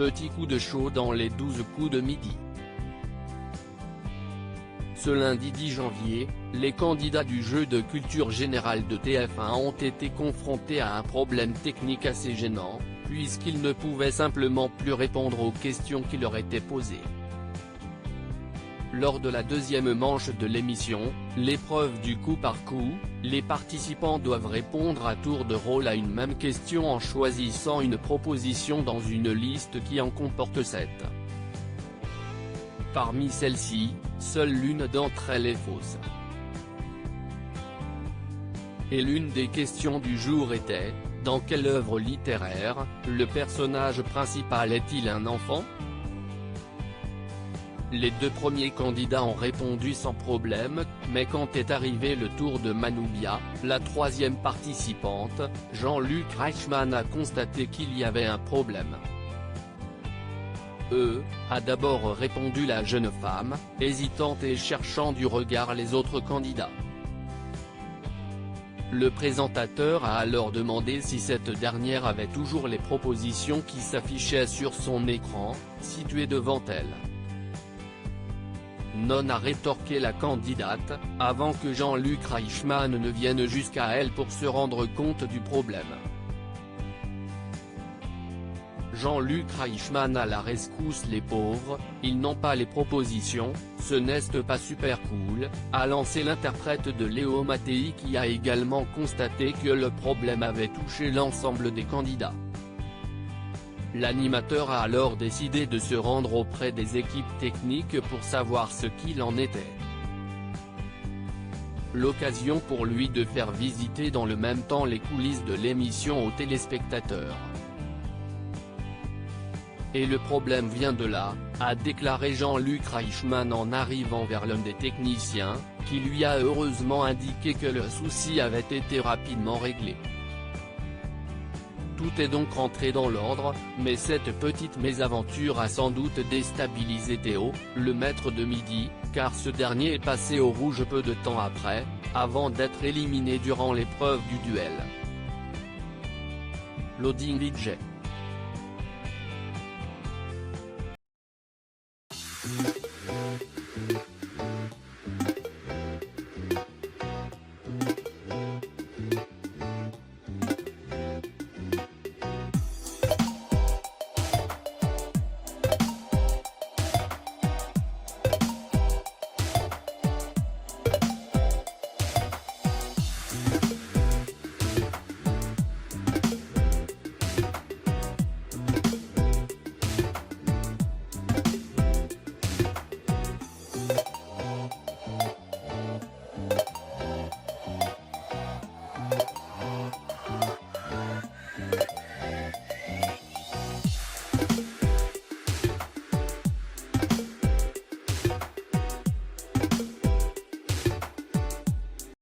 petit coup de chaud dans les 12 coups de midi. Ce lundi 10 janvier, les candidats du jeu de culture générale de TF1 ont été confrontés à un problème technique assez gênant, puisqu'ils ne pouvaient simplement plus répondre aux questions qui leur étaient posées. Lors de la deuxième manche de l'émission, l'épreuve du coup par coup, les participants doivent répondre à tour de rôle à une même question en choisissant une proposition dans une liste qui en comporte 7. Parmi celles-ci, seule l'une d'entre elles est fausse. Et l'une des questions du jour était, dans quelle œuvre littéraire, le personnage principal est-il un enfant ? Les deux premiers candidats ont répondu sans problème, mais quand est arrivé le tour de Manoubia, la troisième participante, Jean-Luc Reichmann a constaté qu'il y avait un problème. A d'abord répondu la jeune femme, hésitante et cherchant du regard les autres candidats. Le présentateur a alors demandé si cette dernière avait toujours les propositions qui s'affichaient sur son écran, situé devant elle. Non, a rétorqué la candidate, avant que Jean-Luc Reichmann ne vienne jusqu'à elle pour se rendre compte du problème. Jean-Luc Reichmann à la rescousse les pauvres, ils n'ont pas les propositions, ce n'est pas super cool, a lancé l'interprète de Léo Mattei qui a également constaté que le problème avait touché l'ensemble des candidats. L'animateur a alors décidé de se rendre auprès des équipes techniques pour savoir ce qu'il en était. L'occasion pour lui de faire visiter dans le même temps les coulisses de l'émission aux téléspectateurs. Et le problème vient de là, a déclaré Jean-Luc Reichmann en arrivant vers l'un des techniciens, qui lui a heureusement indiqué que le souci avait été rapidement réglé. Tout est donc rentré dans l'ordre, mais cette petite mésaventure a sans doute déstabilisé Théo, le maître de midi, car ce dernier est passé au rouge peu de temps après, avant d'être éliminé durant l'épreuve du duel. Loading DJ.